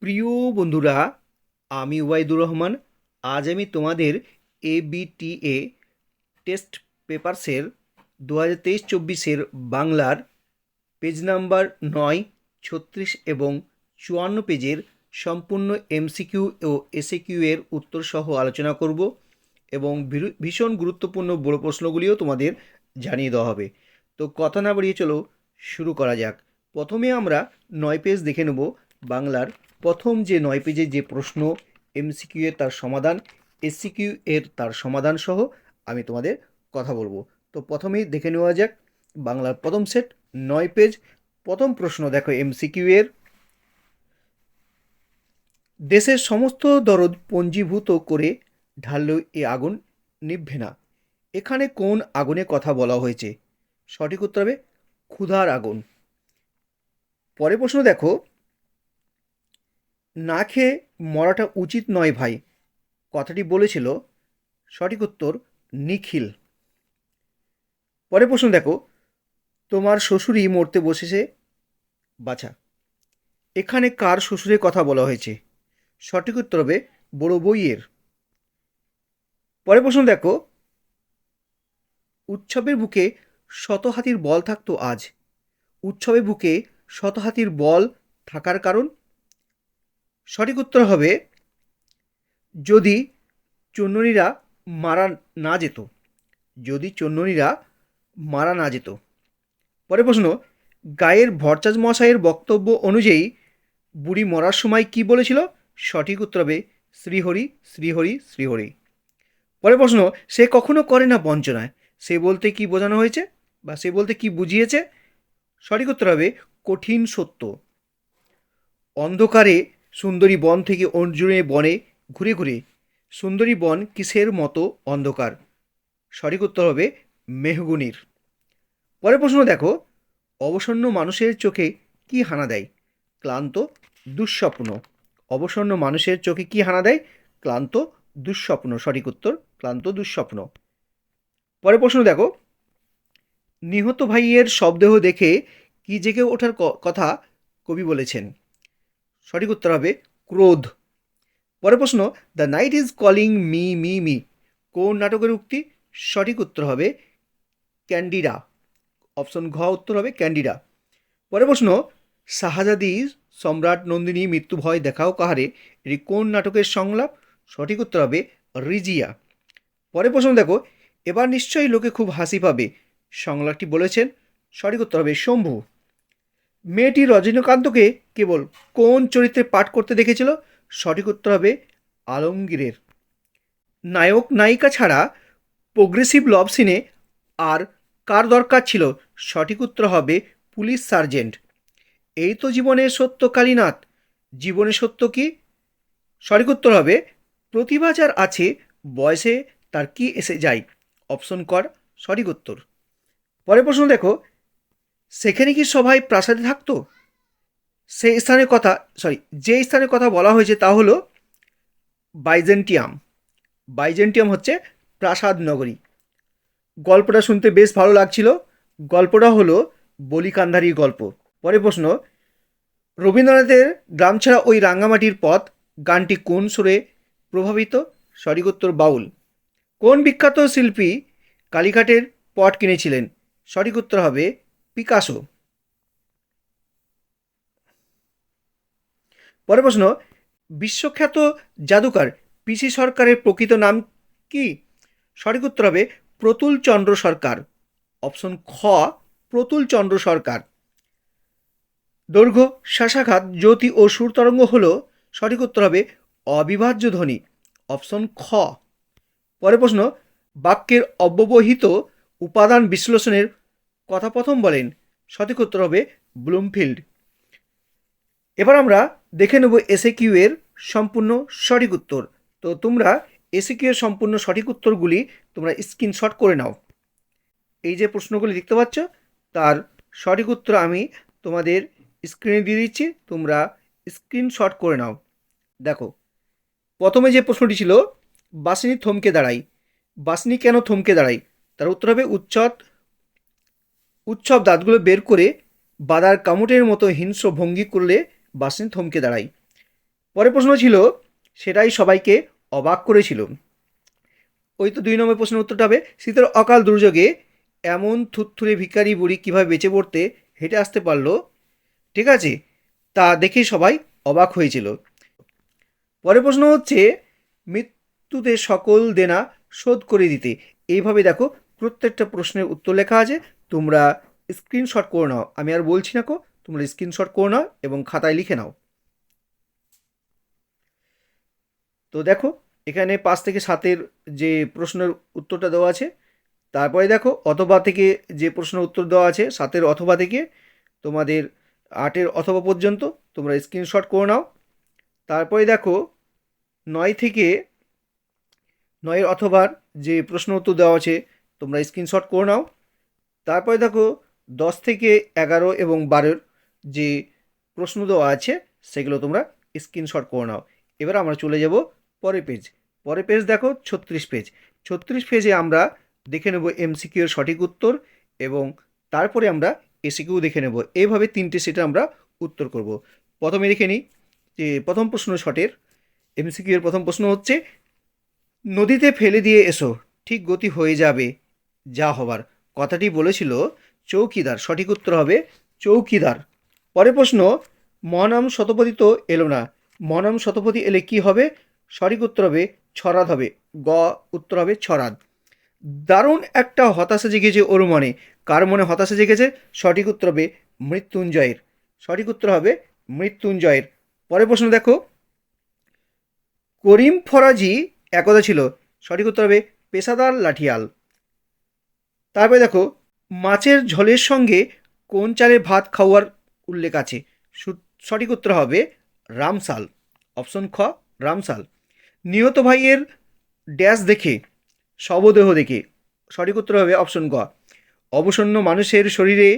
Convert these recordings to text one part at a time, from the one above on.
প্রিয় বন্ধুরা, আমি ওবায়দুর রহমান। আজ আমি তোমাদের এবিটিএ টেস্ট পেপারসের 2023-24 বাংলার পেজ নাম্বার 9, 36 এবং 54 পেজের সম্পূর্ণ এমসিকিউ ও এসএকিউ এর উত্তর সহ আলোচনা করব এবং ভীষণ গুরুত্বপূর্ণ বড় প্রশ্নগুলিও তোমাদের জানিয়ে দেওয়া হবে। তো কথা না বাড়িয়ে চলো শুরু করা যাক। প্রথমে আমরা 9 পেজ দেখে নেব। বাংলার প্রথম যে 9 পেজের যে প্রশ্ন, এমসিকিউ এর তার সমাধান, এসসিকিউ এর তার সমাধান সহ আমি তোমাদের কথা বলবো। তো প্রথমেই দেখে নেওয়া যাক বাংলার প্রথম সেট 9 পেজ। প্রথম প্রশ্ন দেখো এমসিকিউ এর, দেশের সমস্ত দরদ পঞ্জীভূত করে ঢাললেও এ আগুন নিভবে না। এখানে কোন আগুনের কথা বলা হয়েছে? সঠিক উত্তর হবে ক্ষুধার আগুন। পরের প্রশ্ন দেখো, না খেয়ে মরাটা উচিত নয় ভাই, কথাটি বলেছিল? সঠিক উত্তর নিখিল। পরের প্রশ্ন দেখো, তোমার শ্বশুরই মরতে বসেছে বাছা, এখানে কার শ্বশুরের কথা বলা হয়েছে? সঠিক উত্তর হবে বড় বউয়ের। পরের প্রশ্ন দেখো, উৎসবের বুকে শত হাতির বল থাকতো আজ, উৎসবের বুকে শত হাতির বল থাকার কারণ? সঠিক উত্তর হবে যদি চন্ননীরা মারা না যেত, যদি চন্ননীরা মারা না যেত। পরের প্রশ্ন, গায়ের ভরচাজ মশাইয়ের বক্তব্য অনুযায়ী বুড়ি মরার সময় কি বলেছিল? সঠিক উত্তর হবে শ্রীহরি শ্রীহরি শ্রীহরি। পরের প্রশ্ন, সে কখনো করে না বঞ্চনায়, সে বলতে কি বোঝানো হয়েছে বা সে বলতে কি বুঝিয়েছে? সঠিক উত্তর হবে কঠিন সত্য। অন্ধকারে সুন্দরী বন থেকে অর্জুনের বনে ঘুরে ঘুরে সুন্দরী বন কিসের মতো অন্ধকার? সঠিক উত্তর হবে মেহগুনির। পরের প্রশ্ন দেখো, অবসন্ন মানুষের চোখে কি হানা দেয়? ক্লান্ত দুঃস্বপ্ন। অবসন্ন মানুষের চোখে কি হানা দেয়? ক্লান্ত দুঃস্বপ্ন। সঠিক উত্তর ক্লান্ত দুঃস্বপ্ন। পরের প্রশ্ন দেখো, নিহত ভাইয়ের শবদেহ দেখে কি জেগে ওঠার কথা কবি বলেছেন? সঠিক উত্তর হবে ক্রোধ। পরের প্রশ্ন, the night is calling me me me, কোন নাটকের উক্তি? সঠিক উত্তর হবে ক্যান্ডিডা। অপশন ঘ উত্তর হবে ক্যান্ডিডা। পরের প্রশ্ন, শাহজাদি সম্রাট নন্দিনী মৃত্যু ভয় দেখাও কাহারে, এটি কোন নাটকের সংলাপ? সঠিক উত্তর হবে রিজিয়া। পরের প্রশ্ন দেখো, এবার নিশ্চয়ই লোকে খুব হাসি পাবে, সংলাপটি বলেছেন? সঠিক উত্তর হবে শম্ভু। মেয়েটি রজনীকান্তকে কেবল কোন চরিত্রে পাঠ করতে দেখেছিল? সঠিক উত্তর হবে আলমগীরের। নায়ক নায়িকা ছাড়া প্রোগ্রেসিভ লভ সিনে আর কার দরকার ছিল? সঠিক উত্তর হবে পুলিশ সার্জেন্ট। এই তো জীবনের সত্য কালীনাথ, জীবনের সত্য কি? সঠিক উত্তর হবে প্রতিভা যার আছে, বয়সে তার কি এসে যায়? অপশন কর সঠিক উত্তর। পরের প্রশ্ন দেখো, সেখানে কি সবাই প্রাসাদে থাকতো? সেই স্থানের কথা, যে স্থানের কথা বলা হয়েছে তা হলো বাইজেন্টিয়াম। বাইজেন্টিয়াম হচ্ছে প্রাসাদ নগরী। গল্পটা শুনতে বেশ ভালো লাগছিল। গল্পটা হলো বলি কান্ধারির গল্প। পরের প্রশ্ন, রবীন্দ্রনাথের গ্রাম ছাড়া ওই রাঙ্গামাটির পথ গানটি কোন সুরে প্রভাবিত? সঠিক উত্তর বাউল। কোন বিখ্যাত শিল্পী কালীঘাটের পট কিনেছিলেন? সঠিক উত্তর হবে পিকাসো। পরের প্রশ্ন, বিশ্বখ্যাত জাদুকর পিসি সরকারের প্রকৃত নাম কি? সঠিক উত্তর হবে প্রতুল চন্দ্র সরকার। অপশন খ প্রতুল চন্দ্র সরকার। দৈর্ঘ্য শ্বাসাঘাত জ্যোতি ও সুরতরঙ্গ হল? সঠিক উত্তর হবে অবিভাজ্য ধ্বনি। অপশন খ। পরের প্রশ্ন, বাক্যের অব্যবহিত উপাদান বিশ্লেষণের কথা প্রথম বলেন? সঠিক উত্তর হবে ব্লুমফিল্ড। এবার আমরা দেখে নেব এসএকিউ এর সম্পূর্ণ সঠিক উত্তর। তো তোমরা এসএকিউ এর সম্পূর্ণ সঠিক উত্তরগুলি তোমরা স্ক্রিনশট করে নাও। এই যে প্রশ্নগুলি দেখতে পাচ্ছ তার সঠিক উত্তর আমি তোমাদের স্ক্রিনে দিয়ে দিচ্ছি, তোমরা স্ক্রিনশট করে নাও। দেখো, প্রথমে যে প্রশ্নটি ছিল, বাসিনী থমকে দাঁড়াই, বাসিনী কেন থমকে দাঁড়াই? তার উত্তর হবে উৎসব দাঁতগুলো বের করে বাদার কামড়ের মতো হিংস্র ভঙ্গি করলে বাসিনী থমকে দাঁড়াই। পরের প্রশ্ন ছিল, সেটাই সবাইকে অবাক করেছিল। ওই তো 2 নম্বর প্রশ্নের উত্তরটা হবে, শীতের অকাল দুর্যোগে এমন থুরথুরে ভিখারি বুড়ি কীভাবে বেঁচে পড়তে হেঁটে আসতে পারলো, ঠিক আছে, তা দেখে সবাই অবাক হয়েছিল। পরের প্রশ্ন হচ্ছে, মৃত্যুতে সকল দেনা শোধ করে দিতে। এইভাবে দেখো প্রত্যেকটা প্রশ্নের উত্তর লেখা আছে, তোমরা স্ক্রিনশট করে নাও। আমি আর বলছি না, তোমরা স্ক্রিনশট করে নাও এবং খাতায় লিখে নাও। তো দেখো এখানে 5 থেকে 7-এর যে প্রশ্নের উত্তরটা দেওয়া আছে, তারপরে দেখো অথবা থেকে যে প্রশ্নের উত্তর দেওয়া আছে 7-এর অথবা থেকে তোমাদের 8-এর অথবা পর্যন্ত তোমরা স্ক্রিনশট করে নাও। তারপরে দেখো 9 থেকে 9-এর অথবার যে প্রশ্ন উত্তর দেওয়া আছে তোমরা স্ক্রিনশট করে নাও। তারপরে দেখো 10 থেকে 11 এবং 12-এর যে প্রশ্ন দেওয়া আছে সেগুলো তোমরা স্ক্রিনশট করে নাও। এবার আমরা চলে যাব পরের পেজ। পরের পেজ দেখো 36 পেজ। 36 পেজে আমরা দেখে নেব এমসিকিউ এর সঠিক উত্তর এবং তারপরে আমরা এসিকিউ দেখে নেব। এইভাবে 3টে সেটে আমরা উত্তর করব। প্রথমে দেখে নিই যে প্রথম প্রশ্ন শটের এমসিকিউ এর প্রথম প্রশ্ন হচ্ছে, নদীতে ফেলে দিয়ে এসো, ঠিক গতি হয়ে যাবে যা হবার। কথাটি বলেছিল চৌকিদার। সঠিক উত্তর হবে চৌকিদার। পরের প্রশ্ন, মহানাম শতপথী তো এলো না, মহানাম শতপথী এলে কি হবে? সঠিক উত্তর হবে ছড়াদ হবে। গ উত্তর হবে ছড়াদ। দারুণ একটা হতাশা জেগেছে ওর মনে। কার মনে হতাশা জেগেছে? সঠিক উত্তর হবে মৃত্যুঞ্জয়ের। সঠিক উত্তর হবে মৃত্যুঞ্জয়ের। পরের প্রশ্ন দেখো, করিম ফরাজি একদা ছিল। সঠিক উত্তর হবে পেশাদার লাঠিয়াল। তারপরে দেখো, মাছের ঝোলের সঙ্গে কোন চালের ভাত খাওয়ার উল্লেখ আছে? সঠিক উত্তর হবে রামসাল। অপশন খ রামসাল। নিহত ভাইয়ের ড্যাশ দেখে, শবদেহ দেখে। সঠিক উত্তর হবে অপশন গ অবসন্ন মানুষের শরীরে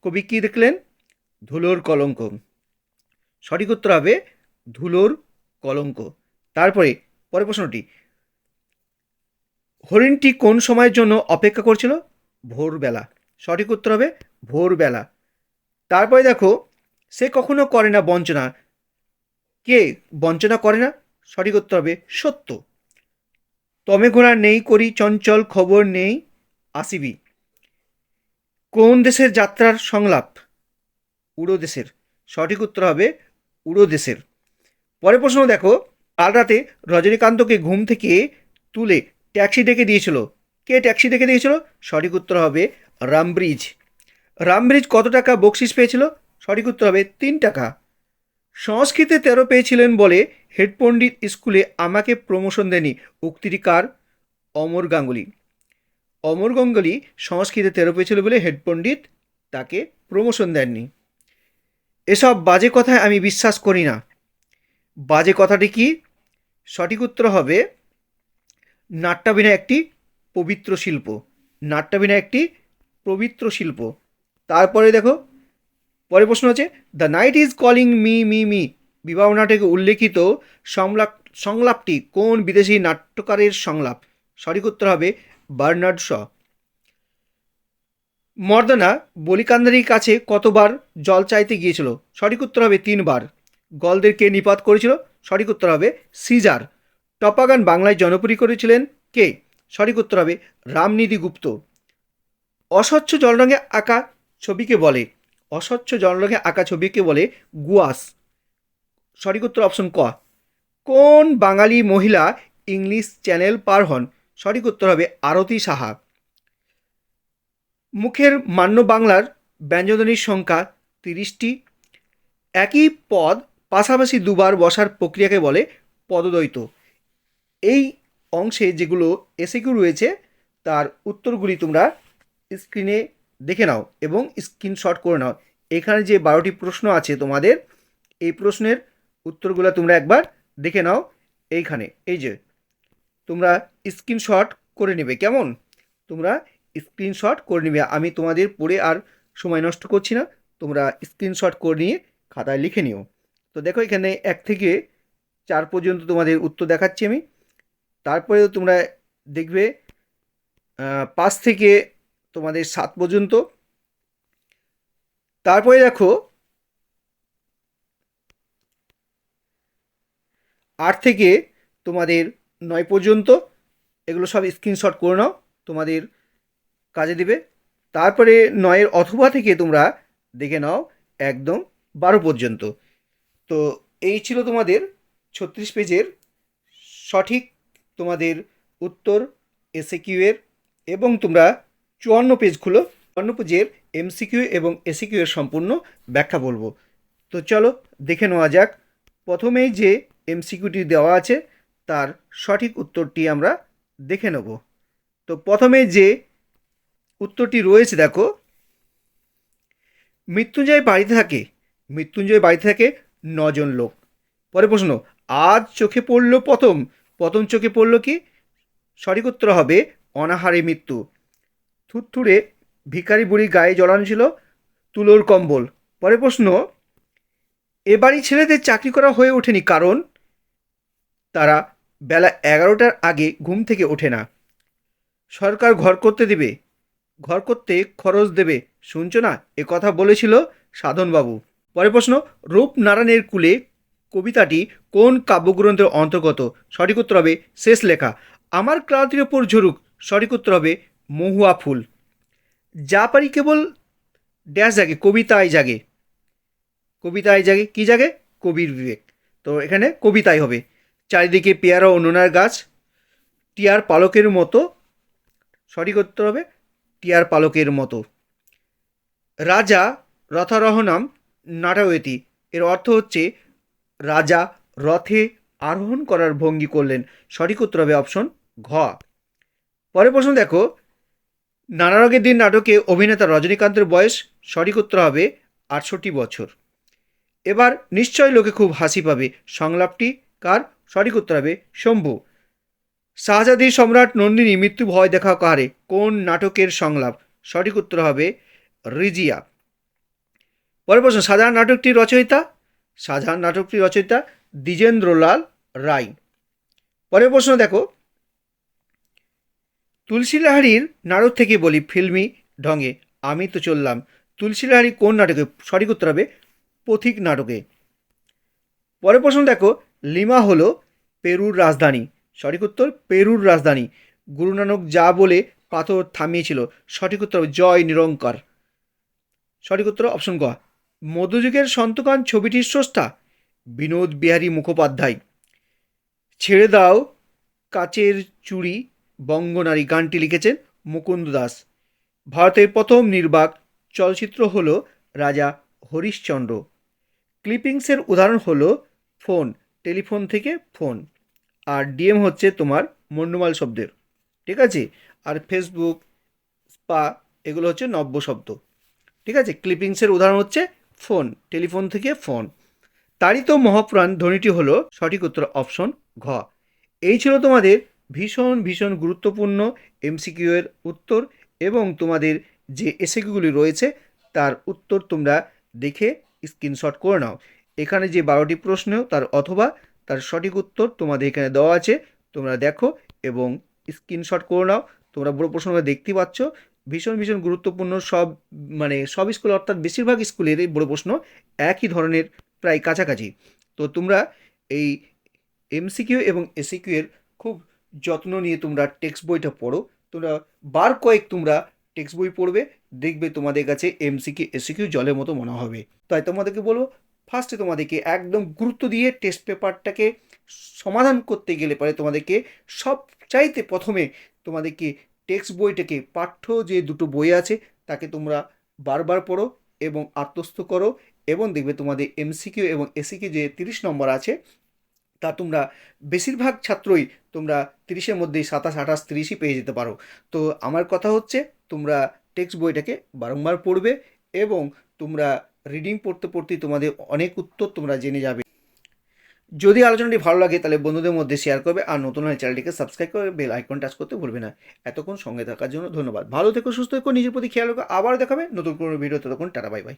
কবি কী দেখলেন? ধুলোর কলঙ্ক। সঠিক উত্তর হবে ধুলোর কলঙ্ক। তারপরে পরের প্রশ্নটি, হরিণটি কোন সময়ের জন্য অপেক্ষা করছিল? ভোরবেলা। সঠিক উত্তর হবে ভোরবেলা। তারপরে দেখো, সে কখনো করে না বঞ্চনা। কে বঞ্চনা করে না? সঠিক উত্তর হবে সত্য। তমে ঘোড়া নেই করি চঞ্চল, খবর নেই আসিবি। কোন দেশের যাত্রার সংলাপ? উড়ো দেশের। সঠিক উত্তর হবে উড়ো দেশের। পরের প্রশ্ন দেখো, কাল রাতে রজনীকান্তকে ঘুম থেকে তুলে ট্যাক্সি ডেকে দিয়েছিল। কে ট্যাক্সি ডেকে দিয়েছিল? সঠিক উত্তর হবে রামব্রিজ। রামব্রিজ কত টাকা বকশিস পেয়েছিল? সঠিক উত্তর হবে 3 টাকা। সংস্কৃতে 13 পেয়েছিলেন বলে হেড পণ্ডিত স্কুলে আমাকে প্রমোশন দেয়নি। উক্তিটি কার? অমর গাঙ্গুলি। অমর গাঙ্গুলি সংস্কৃতে 13 পেয়েছিল বলে হেড পণ্ডিত তাকে প্রমোশন দেননি। এসব বাজে কথায় আমি বিশ্বাস করি না। বাজে কথাটি কি? সঠিক উত্তর হবে নাট্যাভিনয় একটি পবিত্র শিল্প। নাট্যাভিনয় একটি পবিত্র শিল্প। তারপরে দেখো, পরের প্রশ্ন হচ্ছে, the night is calling me me me বিবাহ নাটকে উল্লেখিত সংলাপটি কোন বিদেশি নাট্যকারের সংলাপ? সঠিক উত্তর হবে বার্নার্ড শ। মর্দানা বলিকান্দারির কাছে কতবার জল চাইতে গিয়েছিল? সঠিক উত্তর হবে 3 বার। গলদেরকে নিপাত করেছিল? সঠিক উত্তর হবে সিজার। টপাগান বাংলায় জনপ্রিয় করেছিলেন কে? সঠিক উত্তর হবে রামনিধি গুপ্ত। অস্বচ্ছ জল রঙে আঁকা ছবিকে বলে? অস্বচ্ছ জল রঙে আঁকা ছবিকে বলে গুয়াস। সঠিক উত্তর অপশন ক। কোন বাঙালি মহিলা ইংলিশ চ্যানেল পার হন? সঠিক উত্তর হবে আরতি সাহা। মুখের মান্য বাংলার ব্যঞ্জনধ্বনির সংখ্যা 30টি। একই পদ পাশাপাশি দুবার বসার প্রক্রিয়াকে বলে পদদ্বৈত। এই অংশে যেগুলো এসিকিউ রয়েছে তার উত্তরগুলি তোমরা স্ক্রিনে দেখে নাও এবং স্ক্রিনশট করে নাও। এখানে যে 12টি প্রশ্ন আছে তোমাদের, এই প্রশ্নের উত্তরগুলো তোমরা একবার দেখে নাও। এইখানে এই যে তোমরা স্ক্রিনশট করে নেবে, কেমন? তোমরা স্ক্রিনশট করে নেবে। আমি তোমাদের পড়ে আর সময় নষ্ট করছি না, তোমরা স্ক্রিনশট করে নিয়ে খাতায় লিখে নিও। তো দেখো এখানে 1 থেকে 4 পর্যন্ত তোমাদের উত্তর দেখাচ্ছি আমি। তারপরেও তোমরা দেখবে 5 থেকে তোমাদের 7 পর্যন্ত। তারপরে দেখো 8 থেকে তোমাদের 9 পর্যন্ত এগুলো সব স্ক্রিনশট করে নাও, তোমাদের কাজে দিবে। তারপরে 9-এর অথবা থেকে তোমরা দেখে নাও একদম 12 পর্যন্ত। তো এই ছিল তোমাদের 36 পেজের সঠিক তোমাদের উত্তর এসএকিউ এর। এবং তোমরা 54 পেজ খুলো, 54 পেজের এমসিকিউ এবং এসিকিউ এর সম্পূর্ণ ব্যাখ্যা বলবো। তো চলো দেখে নেওয়া যাক। প্রথমেই যে এমসিকিউটি দেওয়া আছে তার সঠিক উত্তরটি আমরা দেখে নেব। তো প্রথমে যে উত্তরটি রয়েছে দেখো, মৃত্যুঞ্জয় বাড়িতে থাকে 9 জন লোক। পরে প্রশ্ন, আজ চোখে পড়ল প্রথম, প্রথম চোখে পড়ল কি? সঠিক উত্তর হবে অনাহারে মৃত্যু। থুরথুরে ভিখারি বুড়ি গায়ে জড়ানো ছিল তুলোর কম্বল। পরে প্রশ্ন, এ বাড়ি ছেলেদের চাকরি করা হয়ে ওঠেনি কারণ তারা বেলা 11টার আগে ঘুম থেকে ওঠে না। সরকার ঘর করতে খরচ দেবে, শুনছো না? এ কথা বলেছিল সাধনবাবু। পরের প্রশ্ন, রূপনারায়ণের কুলে কবিতাটি কোন কাব্যগ্রন্থের অন্তর্গত? সঠিক উত্তর হবে শেষ লেখা। আমার ক্লান্তির ওপর ঝরুক, সঠিক উত্তর হবে মহুয়া ফুল। যা পারি কেবল ড্যাশ জাগে, কবিতায় জাগে, কবিতায় জাগে, কি জাগে? কবির বিবেক। তো এখানে কবিতায় হবে। চারিদিকে পেয়ারা ও নোনার গাছ, টিয়ার পালকের মতো, সঠিক উত্তর হবে টিয়ার পালকের মতো। রাজা রথারোহণম নাটায়তি, এর অর্থ হচ্ছে রাজা রথে আরোহণ করার ভঙ্গি করলেন। সঠিক উত্তর হবে অপশন ঘ। পরের প্রশ্ন দেখো, নানা রঙের দিন নাটকে অভিনেতা রজনীকান্তের বয়স? সঠিক উত্তর হবে 68 বছর। এবার নিশ্চয় লোকে খুব হাসি পাবে, সংলাপটি কার? সঠিক উত্তর হবে শম্ভু। শাহজাদির সম্রাট নন্দিনী মৃত্যু ভয় দেখা কাহারে? কোন নাটকের সংলাপ? সঠিক উত্তর হবে রিজিয়া। পরের প্রশ্ন, শাহজাহান নাটকটির রচয়িতা দ্বিজেন্দ্রলাল রায়। পরের প্রশ্ন দেখো, তুলসী লাহিড়ীর নাটক থেকে বলি ফিল্মি ঢঙে আমি তো চললাম, তুলসী লাহিড়ী কোন নাটকে? সঠিক উত্তর হবে পথিক নাটকে। পরের প্রশ্ন দেখো, লিমা হলো পেরুর রাজধানী। সঠিক উত্তর পেরুর রাজধানী। গুরু নানক যা বলে পাথর থামিয়েছিল? সঠিক উত্তর হবে জয় নিরঙ্কার। সঠিক উত্তর অপশন গ। মধ্যযুগের সন্তকান ছবিটির স্রষ্টা বিনোদ বিহারী মুখোপাধ্যায়। ছেড়ে দাও কাচের চুড়ি বঙ্গনারী গানটি লিখেছেন মুকুন্দ দাস। ভারতের প্রথম নির্বাক চলচ্চিত্র হল রাজা হরিশ্চন্দ্র। ক্লিপিংসের উদাহরণ হলো ফোন, টেলিফোন থেকে ফোন। আর ডিএম হচ্ছে তোমার মন্ডুমাল শব্দের, ঠিক আছে। আর ফেসবুক, স্পা, এগুলো হচ্ছে নব্য শব্দ, ঠিক আছে। ক্লিপিংসের উদাহরণ হচ্ছে ফোন, টেলিফোন থেকে ফোন। তারই তো মহাপ্রাণ ধ্বনিটি হলো সঠিক উত্তর অপশন ঘ। এই ছিল তোমাদের ভীষণ ভীষণ গুরুত্বপূর্ণ এমসিকিউ এর উত্তর এবং তোমাদের যে এসএকিউগুলি রয়েছে তার উত্তর তোমরা দেখে স্ক্রিনশট করে নাও। এখানে যে 12টি প্রশ্ন তার সঠিক উত্তর তোমাদের এখানে দেওয়া আছে, তোমরা দেখো এবং স্ক্রিনশট করে নাও। তোমরা বড় প্রশ্নগুলো দেখতেই পাচ্ছ, ভীষণ ভীষণ গুরুত্বপূর্ণ। সব স্কুল অর্থাৎ বেশিরভাগ স্কুলের এই বড় প্রশ্ন একই ধরনের, প্রায় কাছাকাছি। তো তোমরা এই এমসিকিউ এবং এসিকিউ এর খুব যত্ন নিয়ে তোমরা টেক্সট বইটা পড়ো। তোমরা তোমরা টেক্সট বই পড়বে, দেখবে তোমাদের কাছে এমসিকিউ এসিকিউ জলের মতো মনে হবে। তাই তোমাদেরকে বলবো, ফার্স্টে তোমাদেরকে একদম গুরুত্ব দিয়ে টেস্ট পেপারটাকে সমাধান করতে গেলে পরে তোমাদেরকে সব চাইতে প্রথমে তোমাদেরকে টেক্সট বইটাকে, পাঠ্য যে দুটো বই আছে তাকে তোমরা বারবার পড়ো এবং আত্মস্থ করো, এবং দেখবে তোমাদের এমসিকিউ এবং এসিকিউ যে 30 নম্বর আছে তা তোমরা বেশিরভাগ ছাত্রই তোমরা 30-এর মধ্যেই 27, 28, 30ই পেয়ে যেতে পারো। তো আমার কথা হচ্ছে তোমরা টেক্সট বইটাকে বারংবার পড়বে এবং তোমরা রিডিং পড়তে পড়তেই তোমাদের অনেক উত্তর তোমরা জেনে যাবে। যদি আলোচনাটি ভালো লাগে তাহলে বন্ধুদের মধ্যে শেয়ার করবে, আর নতুন হলে চ্যানেলটিকে সাবস্ক্রাইব করে বেল আইকন টাচ করতে ভুলবে না। এতক্ষণ সঙ্গে থাকার জন্য ধন্যবাদ। ভালো থেকো, সুস্থ থেকো, নিজের প্রতি খেয়াল রাখো। আবার দেখাবে নতুন কোনো ভিডিও। ততক্ষণ টাটা, বাই বাই।